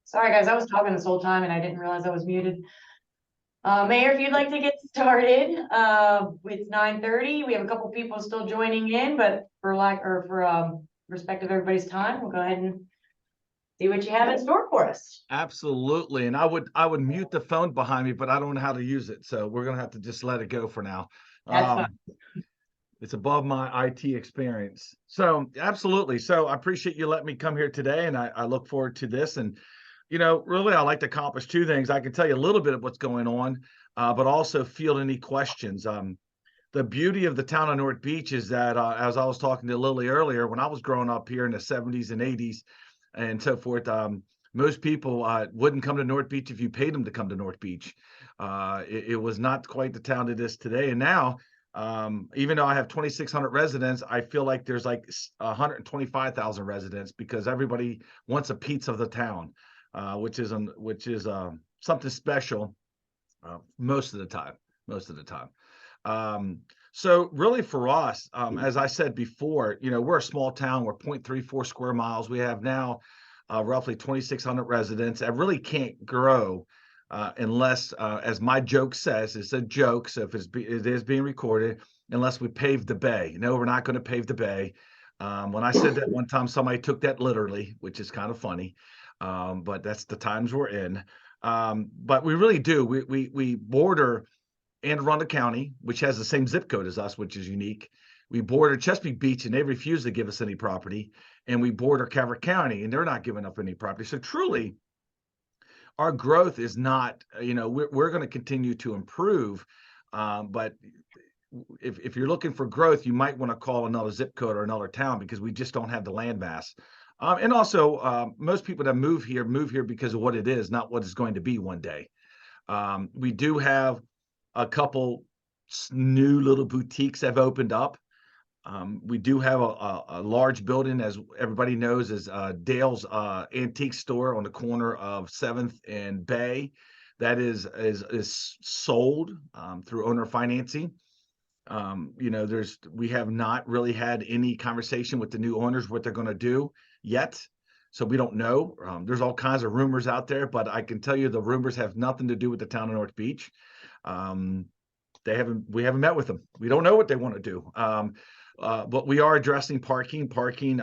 Sorry, guys, I was talking this whole time and I didn't realize I was muted. Mayor, if you'd like to get started, it's 9:30. We have a couple people still joining in, but for respect of everybody's time, we'll go ahead and see what you have in store for us. Absolutely. And I would mute the phone behind me, but I don't know how to use it. So we're gonna have to just let it go for now. That's fine. It's above my IT experience. So absolutely. So I appreciate you letting me come here today, and I look forward to this. And really, I like to accomplish two things. I can tell you a little bit of what's going on, but also field any questions. The beauty of the town of North Beach is that, as I was talking to Lily earlier, when I was growing up here in the 70s and 80s and so forth, most people wouldn't come to North Beach if you paid them to come to North Beach. It was not quite the town it is today. And now, even though I have 2,600 residents, I feel like there's like 125,000 residents because everybody wants a piece of the town, which is something special most of the time. Most of the time. So really for us, as I said before, we're a small town. We're 0.34 square miles. We have now roughly 2,600 residents. I really can't grow unless, as my joke says, it's a joke. So if it is being recorded, unless we pave the bay. No, we're not going to pave the bay. When I said that one time, somebody took that literally, which is kind of funny. But that's the times we're in. But we really do. We border Anne Arundel County, which has the same zip code as us, which is unique. We border Chesapeake Beach, and they refuse to give us any property. And we border Calvert County, and they're not giving up any property. So truly, our growth is not, we're going to continue to improve. But if you're looking for growth, you might want to call another zip code or another town because we just don't have the land mass. And also, most people that move here because of what it is, not what it's going to be one day. We do have a couple new little boutiques have opened up. We do have a large building, as everybody knows, is Dale's Antique Store on the corner of 7th and Bay. That is sold through owner financing. We have not really had any conversation with the new owners what they're going to do yet. So we don't know. There's all kinds of rumors out there, but I can tell you the rumors have nothing to do with the town of North Beach. We haven't met with them. We don't know what they want to do. But we are addressing parking. Parking,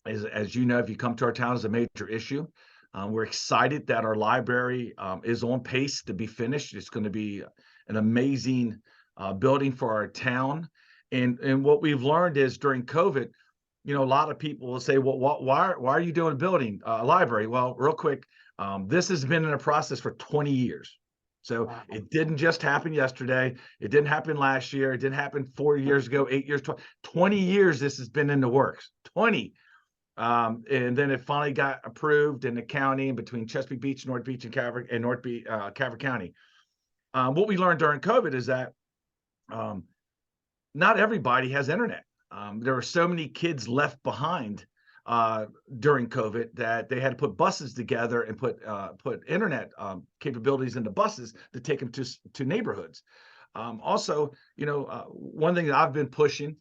as you know, if you come to our town, is a major issue. We're excited that our library is on pace to be finished. It's going to be an amazing building for our town. And what we've learned is during COVID, a lot of people will say, well, why are you doing a library? Well, real quick, this has been in a process for 20 years. So it didn't just happen yesterday. It didn't happen last year. It didn't happen 4 years ago, 8 years, 20 years. This has been in the works, 20. And then it finally got approved in the county and between Chesapeake Beach, North Beach, and Calvert County. What we learned during COVID is that not everybody has internet. There were so many kids left behind during COVID that they had to put buses together and put internet capabilities into buses to take them to neighborhoods. Also, one thing that I've been pushing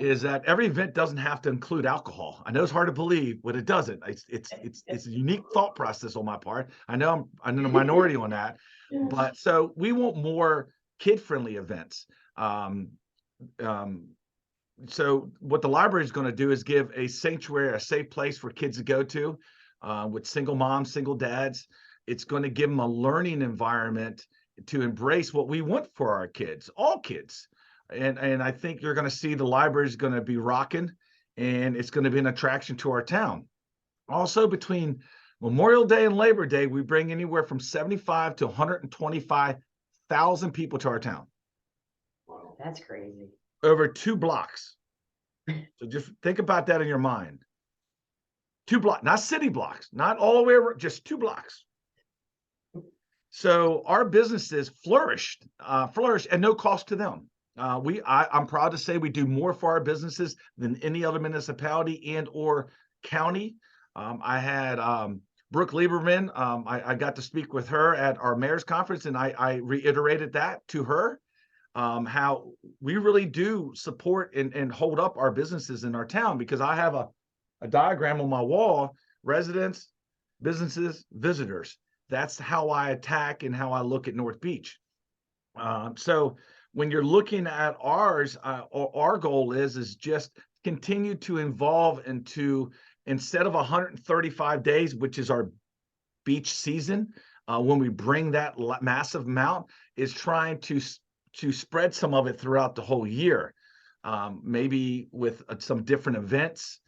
is that every event doesn't have to include alcohol. I know it's hard to believe, but it doesn't. It's a unique thought process on my part. I know I'm in a minority on that, but so we want more kid-friendly events. So what the library is going to do is give a sanctuary, a safe place for kids to go to with single moms, single dads. It's going to give them a learning environment to embrace what we want for our kids, all kids. And I think you're going to see the library is going to be rocking, and it's going to be an attraction to our town. Also, between Memorial Day and Labor Day, we bring anywhere from 75 to 125,000 people to our town. Wow, that's crazy. Over 2 blocks. So just think about that in your mind. 2 blocks, not city blocks, not all the way around, just 2 blocks. So our businesses flourish at no cost to them. I'm proud to say we do more for our businesses than any other municipality and or county. I had Brooke Lieberman. I got to speak with her at our mayor's conference, and I reiterated that to her. How we really do support and hold up our businesses in our town, because I have a diagram on my wall: residents, businesses, visitors. That's how I attack and how I look at North Beach. So when you're looking at ours, our goal is just continue to evolve into, instead of 135 days, which is our beach season, when we bring that massive amount, is trying to spread some of it throughout the whole year, maybe with some different events,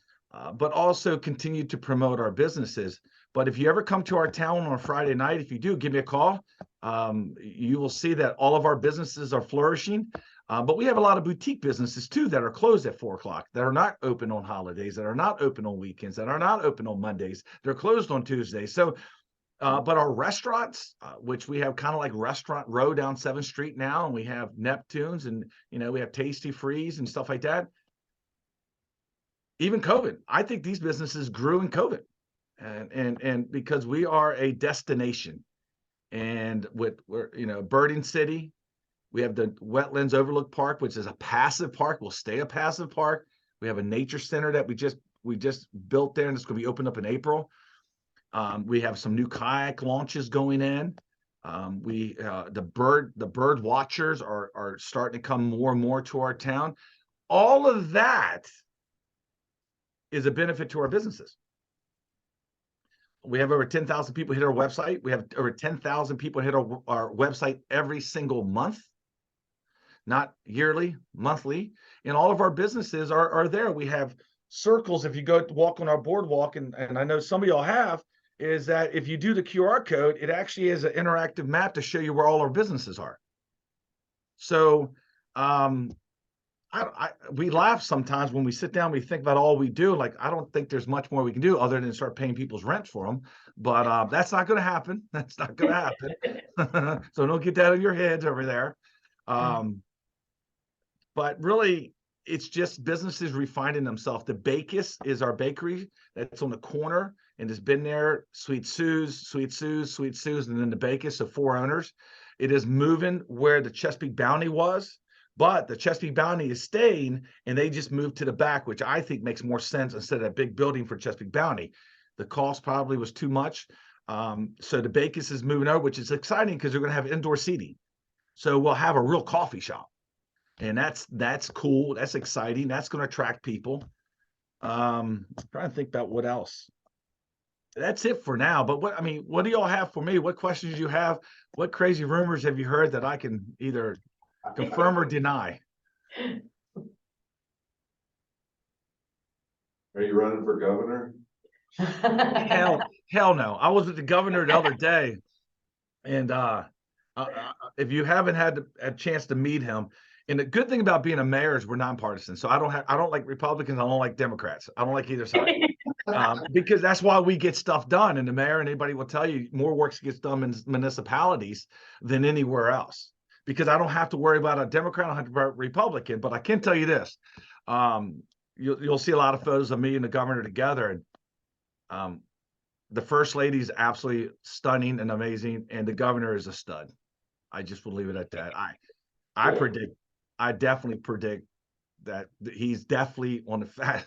but also continue to promote our businesses. But if you ever come to our town on a Friday night, if you do, give me a call. You will see that all of our businesses are flourishing. But we have a lot of boutique businesses too that are closed at 4 o'clock, that are not open on holidays, that are not open on weekends, that are not open on Mondays. They're closed on Tuesdays. So, but our restaurants, which we have kind of like Restaurant Row down 7th Street now, and we have Neptunes, and we have Tasty Freeze and stuff like that. Even COVID, I think these businesses grew in COVID, and because we are a destination, and we're birding city. We have the Wetlands Overlook Park, which is a passive park, will stay a passive park. We have a nature center that we just built there, and it's going to be opened up in April. We have some new kayak launches going in. The bird watchers are starting to come more and more to our town. All of that is a benefit to our businesses. We have over 10,000 people hit our website. We have over 10,000 people hit our website every single month, not yearly, monthly. And all of our businesses are there. We have circles. If you go walk on our boardwalk, and I know some of y'all have, is that if you do the QR code, it actually is an interactive map to show you where all our businesses are. So we laugh sometimes when we sit down, we think about all we do. Like, I don't think there's much more we can do other than start paying people's rent for them. But that's not going to happen. That's not going to happen. So don't get that in your heads over there. But really, it's just businesses refining themselves. The Bacus is our bakery that's on the corner and has been there. Sweet Sue's, and then the Bacus, so 4 owners. It is moving where the Chesapeake Bounty was, but the Chesapeake Bounty is staying, and they just moved to the back, which I think makes more sense instead of that big building for Chesapeake Bounty. The cost probably was too much. So the Bacus is moving over, which is exciting because they're going to have indoor seating. So we'll have a real coffee shop. And that's cool. That's exciting. That's going to attract people. I'm trying to think about what else. That's it for now. But what do y'all have for me? What questions do you have? What crazy rumors have you heard that I can either confirm or deny? Are you running for governor? Hell no. I was with the governor the other day, and if you haven't had a chance to meet him, and the good thing about being a mayor is we're nonpartisan. So I don't like Republicans. I don't like Democrats. I don't like either side. Because that's why we get stuff done. And the mayor and anybody will tell you more work gets done in municipalities than anywhere else. Because I don't have to worry about a Democrat, I don't have to worry about a Republican. But I can tell you this. You'll see a lot of photos of me and the governor together. And the first lady is absolutely stunning and amazing. And the governor is a stud. I just will leave it at that. I definitely predict that he's definitely on the fat.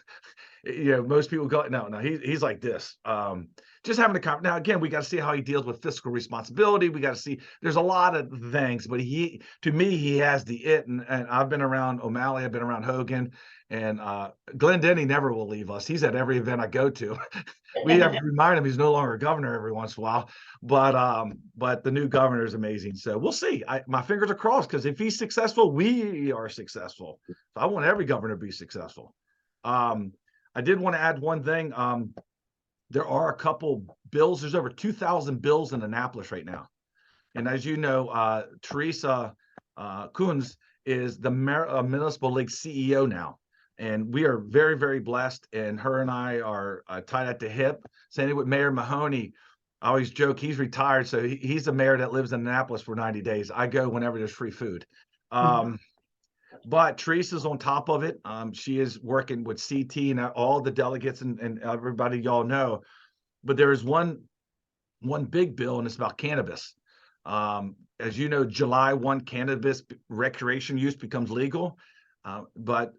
Most people go, no, he's like this. Just having a conversation. Now, again, we got to see how he deals with fiscal responsibility. We got to see, there's a lot of things, but to me, he has the it. And I've been around O'Malley, I've been around Hogan, and Glenn Denny never will leave us. He's at every event I go to. We have to remind him he's no longer governor every once in a while. But the new governor is amazing. So we'll see. My fingers are crossed, because if he's successful, we are successful. So I want every governor to be successful. I did want to add one thing. There are a couple bills. There's over 2,000 bills in Annapolis right now. And as you know, Teresa Kunz is the Municipal League CEO now. And we are very, very blessed. And her and I are tied at the hip. Same with Mayor Mahoney. I always joke he's retired. So he's the mayor that lives in Annapolis for 90 days. I go whenever there's free food. But Teresa's on top of it. She is working with CT and all the delegates and everybody y'all know. But there is one big bill, and it's about cannabis. As you know, July 1, cannabis recreation use becomes legal. But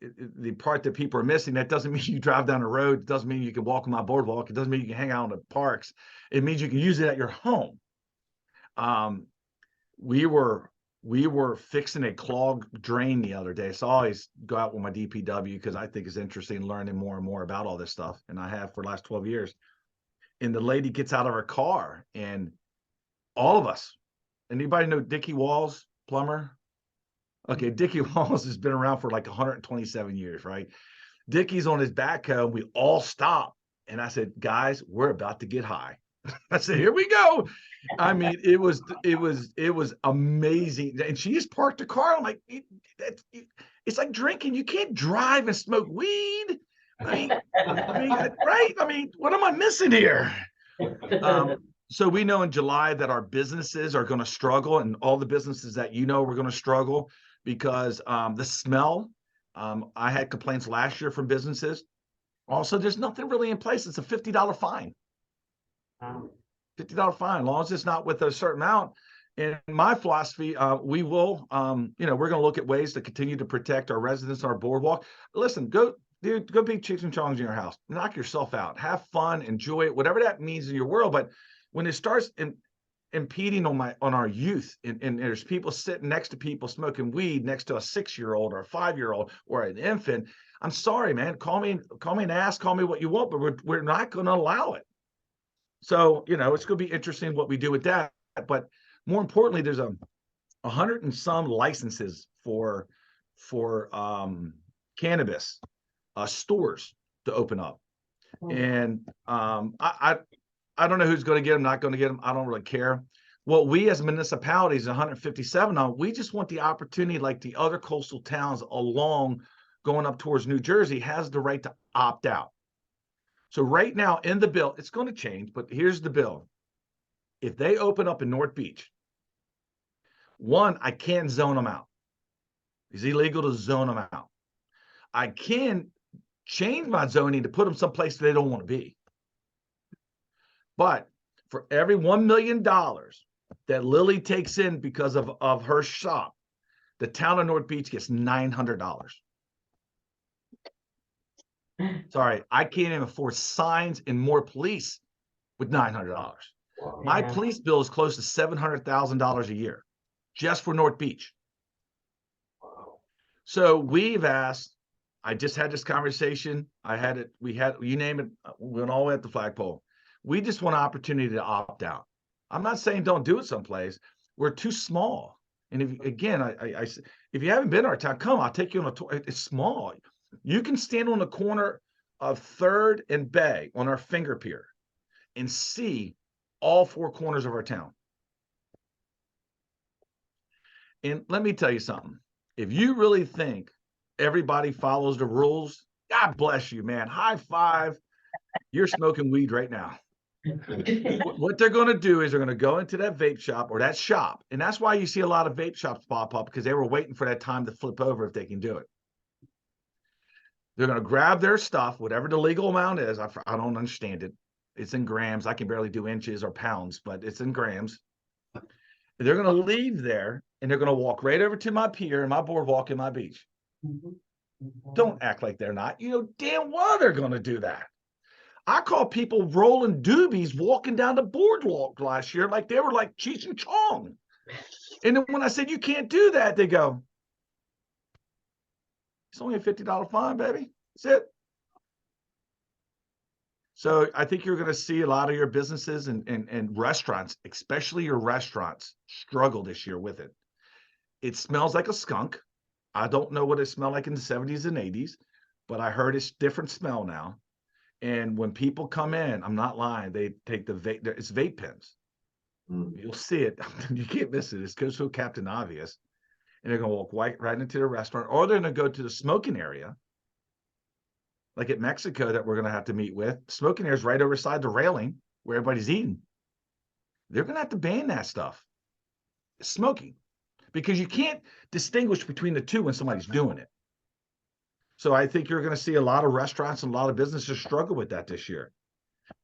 the part that people are missing, that doesn't mean you drive down the road. It doesn't mean you can walk on my boardwalk. It doesn't mean you can hang out in the parks. It means you can use it at your home. We were fixing a clogged drain the other day. So I always go out with my DPW because I think it's interesting learning more and more about all this stuff. And I have for the last 12 years. And the lady gets out of her car, and all of us, anybody know Dickie Walls, plumber? Okay, Dickie Walls has been around for like 127 years, right? Dickie's on his backhoe. We all stop. And I said, guys, we're about to get high. I said, here we go. I mean, it was amazing. And she just parked the car. I'm like, it's like drinking. You can't drive and smoke weed. Right? I mean, what am I missing here? So we know in July that our businesses are going to struggle, and all the businesses that we're going to struggle because the smell. I had complaints last year from businesses. Also, there's nothing really in place. It's a $50 fine. $50 fine, as long as it's not with a certain amount. In my philosophy, we will, we're going to look at ways to continue to protect our residents on our boardwalk. Listen, go be Cheech and Chong's in your house. Knock yourself out. Have fun. Enjoy it. Whatever that means in your world. But when it starts impeding on our youth, and there's people sitting next to people smoking weed next to a 6-year-old or a 5-year-old or an infant, I'm sorry, man. Call me an ass. Call me what you want, but we're not going to allow it. So, it's going to be interesting what we do with that. But more importantly, there's 100 and some licenses for cannabis stores to open up. And I don't know who's going to get them, not going to get them. I don't really care. What we as municipalities, 157 on, we just want the opportunity, like the other coastal towns along going up towards New Jersey, has the right to opt out. So right now in the bill, it's going to change, but here's the bill. If they open up in North Beach, one, I can't zone them out. It's illegal to zone them out. I can change my zoning to put them someplace they don't want to be. But for every $1 million that Lily takes in because of her shop, the town of North Beach gets $900. Sorry, I can't even afford signs and more police with $900. Wow. My police bill is close to $700,000 a year just for North Beach. Wow. So we've asked, I just had this conversation. You name it, we went all the way at the flagpole. We just want an opportunity to opt out. I'm not saying don't do it someplace. We're too small. And if you haven't been to our town, come, I'll take you on a tour. It's small. You can stand on the corner of 3rd and Bay on our finger pier and see all 4 corners of our town. And let me tell you something. If you really think everybody follows the rules, God bless you, man. High five. You're smoking weed right now. What they're going to do is they're going to go into that vape shop or that shop. And that's why you see a lot of vape shops pop up, because they were waiting for that time to flip over if they can do it. They're going to grab their stuff, whatever the legal amount is. I don't understand it. It's in grams. I can barely do inches or pounds, but it's in grams. They're going to leave there, and they're going to walk right over to my pier and my boardwalk and my beach. Don't act like they're not. You know damn well they're going to do that. I call people rolling doobies walking down the boardwalk last year like they were like Cheech and Chong. And then when I said, you can't do that, they go, it's only a $50 fine, baby. That's it. So I think you're going to see a lot of your businesses and restaurants, especially your restaurants, struggle this year with it. It smells like a skunk. I don't know what it smelled like in the 70s and 80s, but I heard it's different smell now. And when people come in, I'm not lying, they take the vape, it's vape pens. You'll see it. You can't miss it. It goes so Captain Obvious. And they're going to walk right into the restaurant, or they're going to go to the smoking area. Like at Mexico that we're going to have to meet with. Smoking area is right overside the railing where everybody's eating. They're going to have to ban that stuff. Smoking. Because you can't distinguish between the two when somebody's doing it. So I think you're going to see a lot of restaurants and a lot of businesses struggle with that this year.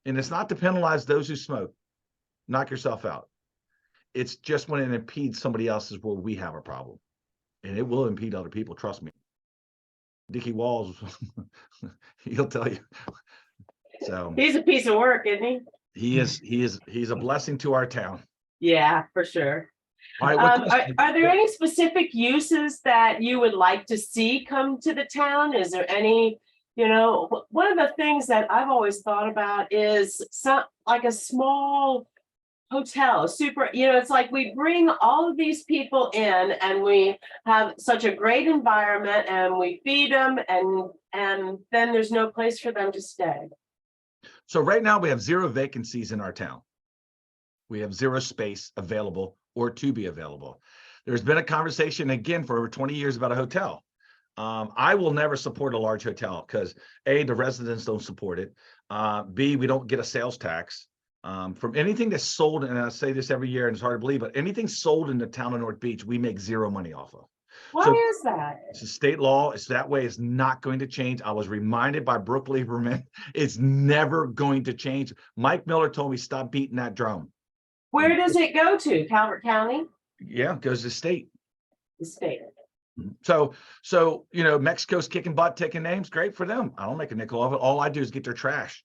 And it's not to penalize those who smoke. Knock yourself out. It's just when it impedes somebody else's where we have a problem. And it will impede other people, trust me. Dickie Walls, he'll tell you. So He's a piece of work, isn't he? he's a blessing to our town. Yeah, for sure. All right, what Are there any specific uses that you would like to see come to the town? Is there any, one of the things that I've always thought about is like a small hotel, it's like we bring all of these people in and we have such a great environment and we feed them and then there's no place for them to stay. So right now we have 0 vacancies in our town. We have 0 space available or to be available. There's been a conversation again for over 20 years about a hotel. I will never support a large hotel because A, the residents don't support it. B, we don't get a sales tax. From anything that's sold, and I say this every year and it's hard to believe, but anything sold in the town of North Beach, we make 0 money off of. Why is that? It's a state law. It's that way. It's not going to change. I was reminded by Brooke Lieberman, it's never going to change. Mike Miller told me, stop beating that drum. Where does it go to? Calvert County? Yeah, it goes to state. The state. So, Mexico's kicking butt, taking names. Great for them. I don't make a nickel off it. All I do is get their trash.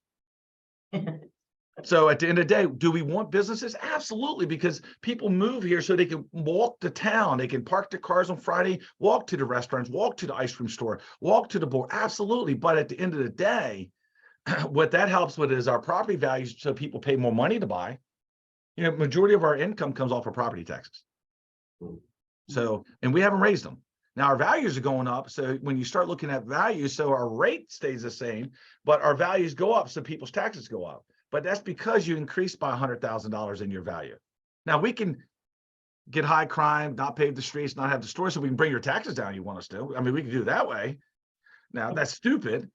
So at the end of the day, do we want businesses? Absolutely, because people move here so they can walk to town. They can park their cars on Friday, walk to the restaurants, walk to the ice cream store, walk to the board. Absolutely. But at the end of the day, what that helps with is our property values, so people pay more money to buy. Majority of our income comes off of property taxes. So, and we haven't raised them. Now our values are going up. So when you start looking at values, so our rate stays the same, but our values go up, so people's taxes go up. But that's because you increased by $100,000 in your value. Now we can get high crime, not pave the streets, not have the stores, so we can bring your taxes down. You want us to? I mean, we can do it that way. Now that's stupid.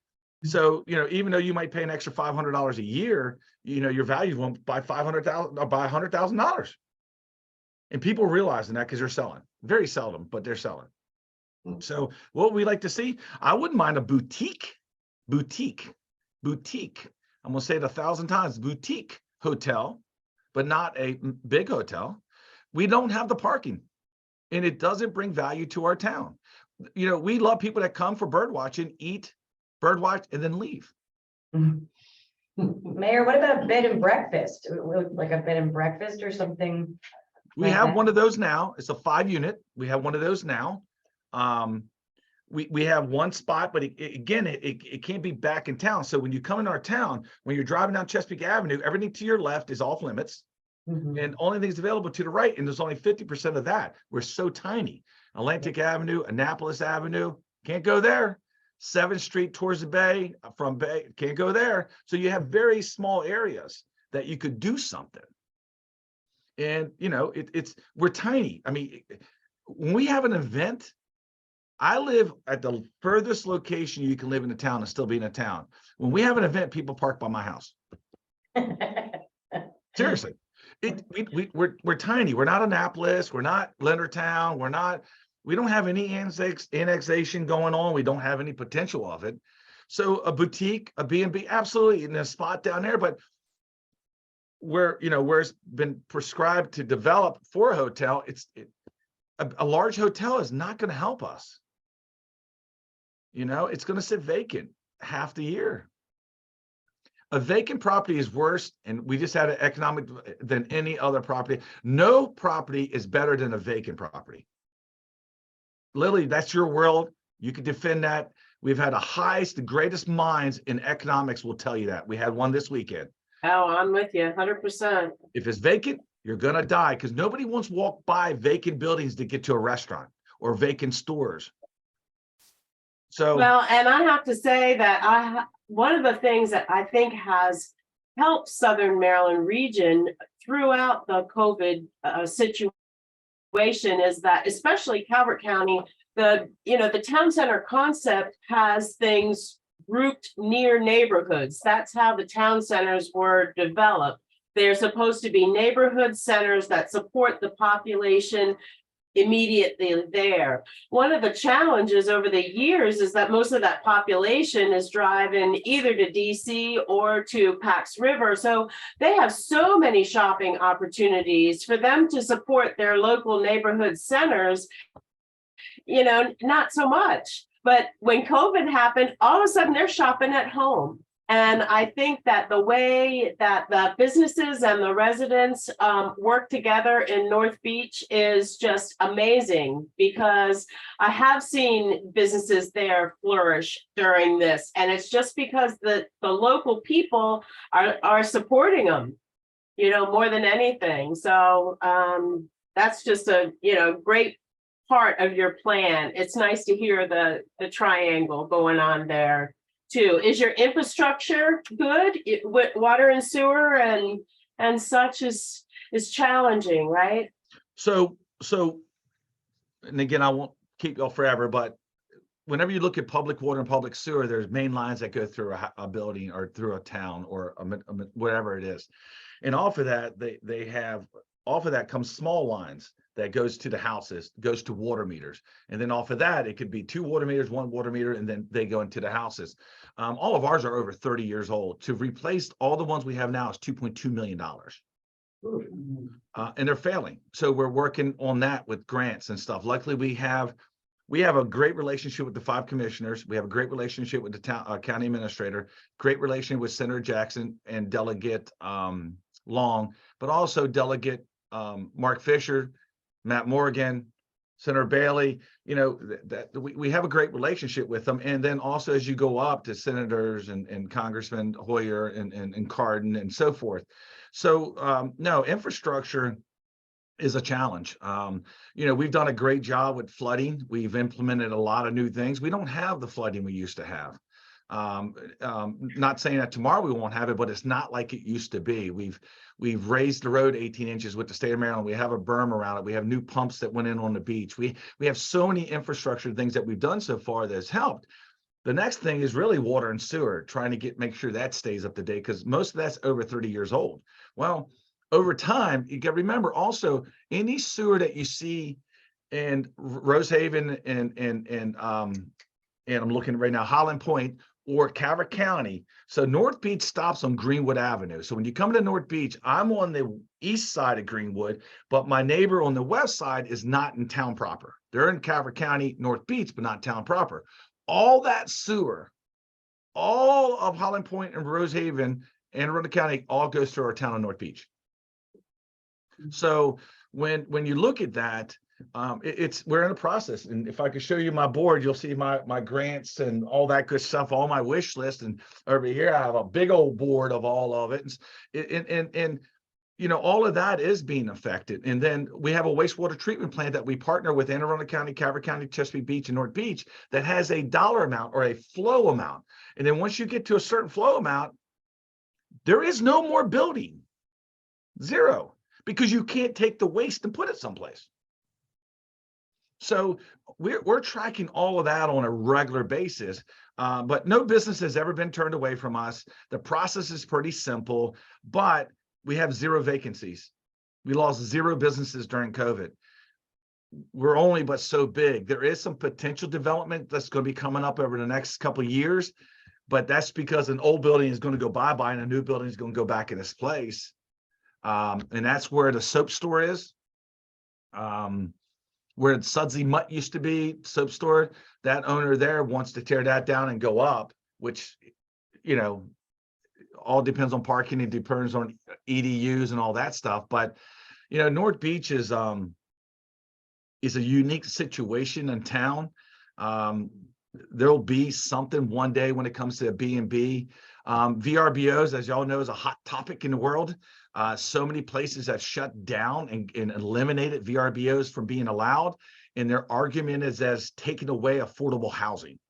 So, even though you might pay an extra $500 a year, your value won't by $500,000 or by $100,000. And people realizing that because they're selling. Very seldom, but they're selling. So what we like to see, I wouldn't mind a boutique. I'm going to say it 1,000 times, boutique hotel, but not a big hotel. We don't have the parking and it doesn't bring value to our town. We love people that come for bird watching, eat, bird watch, and then leave. Mayor, what about a bed and breakfast? Like a bed and breakfast or something? We have one of those now. It's a 5-unit. We have one of those now. We have one spot, but it can't be back in town. So when you come in our town, when you're driving down Chesapeake Avenue, everything to your left is off limits. And only things available to the right, and there's only 50% of that. We're so tiny. Atlantic Avenue, Annapolis Avenue, can't go there. 7th Street towards the bay, from Bay, can't go there. So you have very small areas that you could do something. And we're tiny. I mean, when we have an event, I live at the furthest location you can live in a town and still be in a town. When we have an event, people park by my house. Seriously, we're tiny. We're not Annapolis. We're not Leonardtown. We don't have any annexation going on. We don't have any potential of it. So a boutique, a B&B, absolutely, in a spot down there. But where it's been prescribed to develop for a hotel, a large hotel is not going to help us. It's going to sit vacant half the year. A vacant property is worse, and we just had an economic than any other property. No property is better than a vacant property. Lily, that's your world. You can defend that. We've had the greatest minds in economics will tell you that. We had one this weekend. Oh, I'm with you 100%. If it's vacant, you're going to die because nobody wants to walk by vacant buildings to get to a restaurant or vacant stores. So, well, and I have to say that one of the things that I think has helped Southern Maryland region throughout the COVID situation is that, especially Calvert County, the town center concept has things grouped near neighborhoods. That's how the town centers were developed. They're supposed to be neighborhood centers that support the population immediately there. One of the challenges over the years is that most of that population is driving either to DC or to Pax River. So they have so many shopping opportunities for them to support their local neighborhood centers, not so much. But when COVID happened, all of a sudden they're shopping at home. And I think that the way that the businesses and the residents work together in North Beach is just amazing, because I have seen businesses there flourish during this. And it's just because the local people are supporting them, you know, more than anything. So that's just a, you know, great part of your plan. It's nice to hear the triangle going on there too. Is your infrastructure good? With water and sewer and such is challenging, right? So, and again, I won't keep y'all forever, but whenever you look at public water and public sewer, there's main lines that go through a building or through a town or whatever it is. And off of that, they have, off of that comes small lines that goes to the houses, goes to water meters. And then off of that, it could be 2 water meters, 1 water meter, and then they go into the houses. All of ours are over 30 years old. To replace all the ones we have now is $2.2 million. And they're failing. So we're working on that with grants and stuff. Luckily, we have a great relationship with the 5 commissioners. We have a great relationship with the town county administrator, great relationship with Senator Jackson and Delegate Long, but also Delegate Mark Fisher, Matt Morgan, Senator Bailey. You know, that we have a great relationship with them. And then also as you go up to senators and Congressman Hoyer and Cardin and so forth. So no, infrastructure is a challenge. You know, we've done a great job with flooding. We've implemented a lot of new things. We don't have the flooding we used to have. Not saying that tomorrow we won't have it, but it's not like it used to be. We've raised the road 18 inches with the state of Maryland. We have a berm around it. We have new pumps that went in on the beach. We have so many infrastructure things that we've done so far that has helped. The next thing is really water and sewer, trying to make sure that stays up to date, because most of that's over 30 years old. Well, over time, you got to remember also any sewer that you see in Rosehaven and I'm looking right now, Holland Point or Calvert County. So North Beach stops on Greenwood Avenue. So when you come to North Beach, I'm on the east side of Greenwood, but my neighbor on the west side is not in town proper. They're in Calvert County, North Beach, but not town proper. All that sewer, all of Holland Point and Rosehaven and Arundel County all goes through our town of North Beach. So when you look at that, we're in a process. And if I could show you my board, you'll see my grants and all that good stuff, all my wish list. And over here, I have a big old board of all of it. And you know, all of that is being affected. And then we have a wastewater treatment plant that we partner with Anne Arundel County, Calvert County, Chesapeake Beach, and North Beach that has a dollar amount or a flow amount. And then once you get to a certain flow amount, there is no more building, zero, because you can't take the waste and put it someplace. So we're tracking all of that on a regular basis, but no business has ever been turned away from us. The process is pretty simple, but we have 0 vacancies. We lost 0 businesses during COVID. We're only but so big. There is some potential development that's going to be coming up over the next couple of years, but that's because an old building is going to go bye-bye and a new building is going to go back in its place. And that's where the soap store is. Where Sudsy Mutt used to be, soap store, that owner there wants to tear that down and go up, which, you know, all depends on parking. It depends on EDUs and all that stuff. But, you know, North Beach is a unique situation in town. There'll be something one day when it comes to B&B. VRBOs, as y'all know, is a hot topic in the world. So many places have shut down and eliminated VRBOs from being allowed. And their argument is as taking away affordable housing.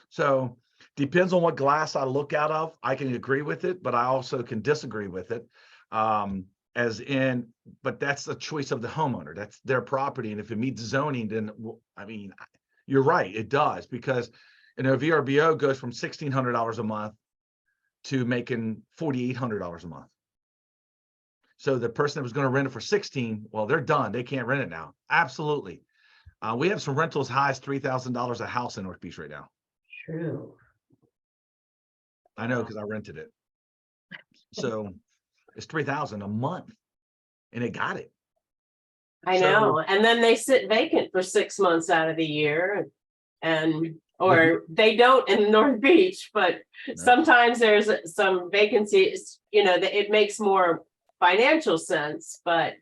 So depends on what glass I look out of. I can agree with it, but I also can disagree with it. But that's the choice of the homeowner. That's their property. And if it meets zoning, then, I mean, you're right, it does, because, you know, VRBO goes from $1,600 a month to making $4,800 a month. So the person that was going to rent it for 16, well, they're done. They can't rent it now. Absolutely. We have some rentals high as $3,000 a house in North Beach right now. True. I know, because I rented it. So it's $3,000 a month, and they got it. I know. And then they sit vacant for 6 months out of the year. And, or they don't in North Beach, but sometimes there's some vacancies, that it makes more financial sense, but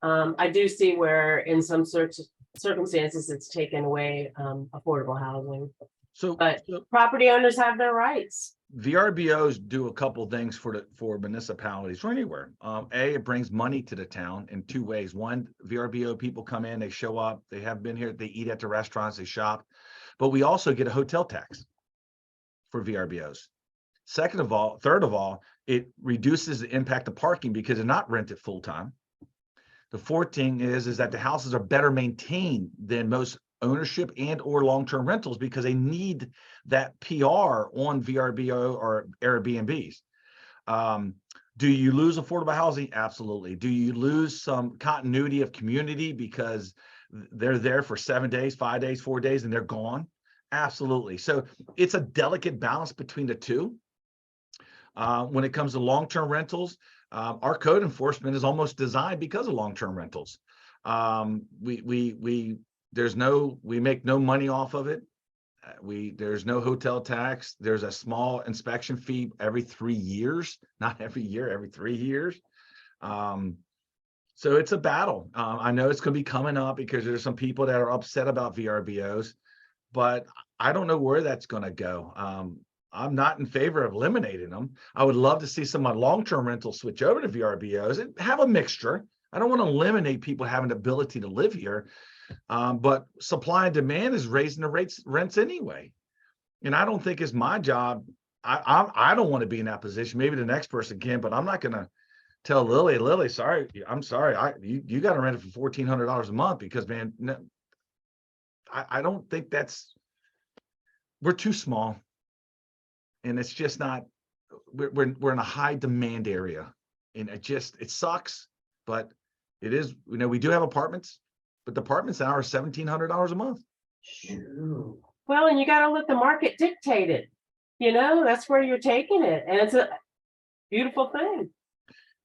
I do see where in some circumstances it's taken away affordable housing, So, but so property owners have their rights. VRBOs do a couple things for municipalities or anywhere. It brings money to the town in two ways. One, VRBO people come in, they show up, they have been here, they eat at the restaurants, they shop, but we also get a hotel tax for VRBOs. Third of all, it reduces the impact of parking because they're not rented full time. The fourth thing is that the houses are better maintained than most ownership and or long-term rentals because they need that PR on VRBO or Airbnbs. Do you lose affordable housing? Absolutely. Do you lose some continuity of community because they're there for 7 days, 5 days, 4 days, and they're gone? Absolutely. So it's a delicate balance between the two. When it comes to long-term rentals, our code enforcement is almost designed because of long-term rentals. We make no money off of it. There's no hotel tax. There's a small inspection fee every 3 years, not every year, every 3 years. So it's a battle. I know it's going to be coming up because there's some people that are upset about VRBOs, but I don't know where that's going to go. I'm not in favor of eliminating them. I would love to see some of my long-term rentals switch over to VRBOs and have a mixture. I don't want to eliminate people having the ability to live here, but supply and demand is raising the rents anyway. And I don't think it's my job. I don't want to be in that position. Maybe the next person can, but I'm not going to tell Lily, sorry, I'm sorry. You got to rent it for $1,400 a month because, man, no, I don't think we're too small. And it's just not, we're in a high demand area, and it sucks, but it is, we do have apartments, but the apartments now are $1,700 a month. Shoot. Well, and you got to let the market dictate it. That's where you're taking it. And it's a beautiful thing.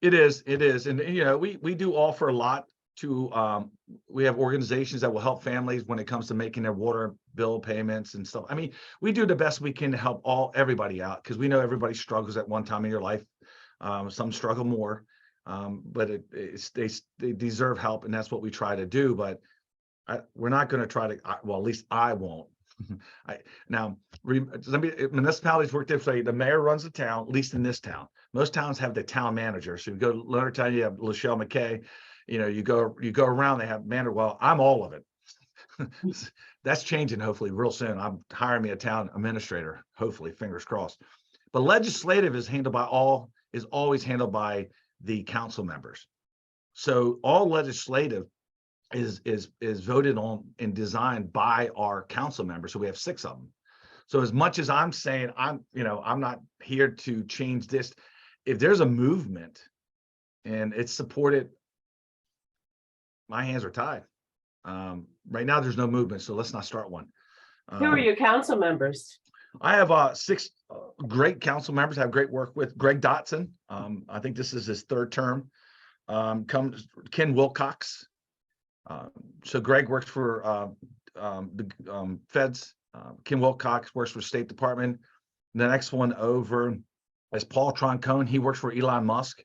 It is. And, we do offer a lot to, we have organizations that will help families when it comes to making their water bill payments and stuff. I mean, we do the best we can to help everybody out because we know everybody struggles at one time in your life. Some struggle more, but they deserve help, and that's what we try to do. But we're not going to try to. Well, at least I won't. Municipalities work differently. The mayor runs the town, at least in this town. Most towns have the town manager. So you go to Leonard Town, you have Lachelle McKay. You go around, they have manager. Well, I'm all of it. That's changing hopefully real soon. I'm hiring me a town administrator, hopefully, fingers crossed. But legislative is always handled by the council members. So all legislative is voted on and designed by our council members. So we have 6 of them. So as much as I'm saying, I'm not here to change this. If there's a movement and it's supported, my hands are tied. Right now, there's no movement, so let's not start one. Who are your council members? I have 6 great council members I have great work with. Greg Dotson, I think this is his 3rd term. Comes Ken Wilcox. So Greg works for the feds. Ken Wilcox works for State Department. The next one over is Paul Troncone. He works for Elon Musk.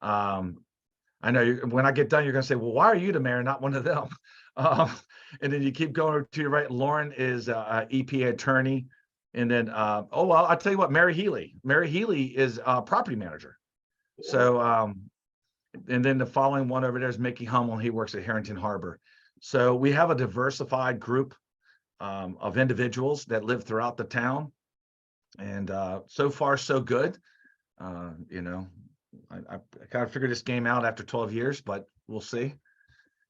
I know when I get done, you're going to say, well, why are you the mayor, not one of them? And then you keep going to your right. Lauren is an EPA attorney. And then, I'll tell you what, Mary Healy. Mary Healy is a property manager. So, and then the following one over there is Mickey Hummel. He works at Harrington Harbor. So we have a diversified group of individuals that live throughout the town. And so far, so good. I kind of figured this game out after 12 years, but we'll see.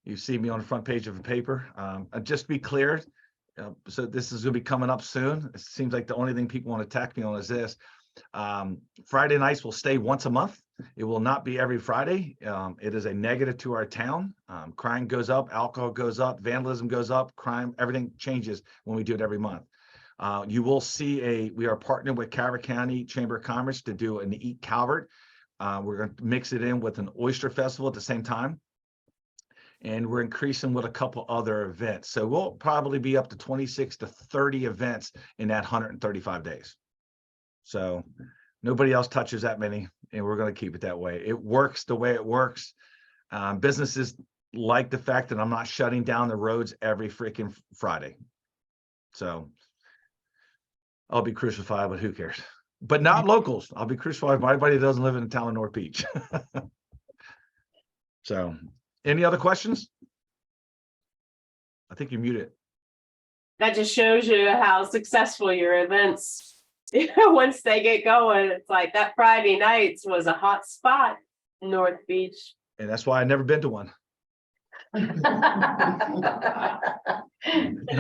You see me on the front page of the paper. Just to be clear, so this is going to be coming up soon. It seems like the only thing people want to attack me on is this. Friday nights will stay once a month. It will not be every Friday. It is a negative to our town. Crime goes up, alcohol goes up, vandalism goes up, crime, everything changes when we do it every month. You will see we are partnering with Calvert County Chamber of Commerce to do an Eat Calvert. We're going to mix it in with an oyster festival at the same time. and we're increasing with a couple other events. So we'll probably be up to 26 to 30 events in that 135 days. So nobody else touches that many, and we're going to keep it that way. It works the way it works. Businesses like the fact that I'm not shutting down the roads every freaking Friday. So I'll be crucified, but who cares? But not locals. I'll be crucified by anybody that doesn't live in the town of North Beach. So any other questions? I think you're muted. That just shows you how successful your events, once they get going, it's like that Friday nights was a hot spot in North Beach. And that's why I've never been to one. And I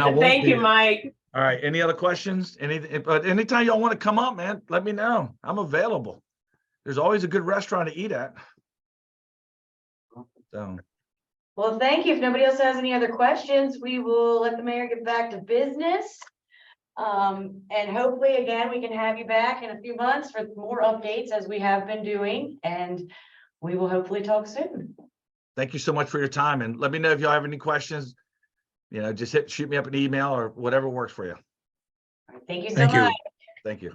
won't Thank be. you, Mike. All right. Any other questions? But anytime y'all want to come up, man, let me know. I'm available. There's always a good restaurant to eat at. So Well, thank you. If nobody else has any other questions, we will let the mayor get back to business. And hopefully, again, we can have you back in a few months for more updates as we have been doing, and we will hopefully talk soon. thank you so much for your time, and let me know if y'all have any questions. You know, just shoot me up an email or whatever works for you. Thank you so Thank you. much. Thank you.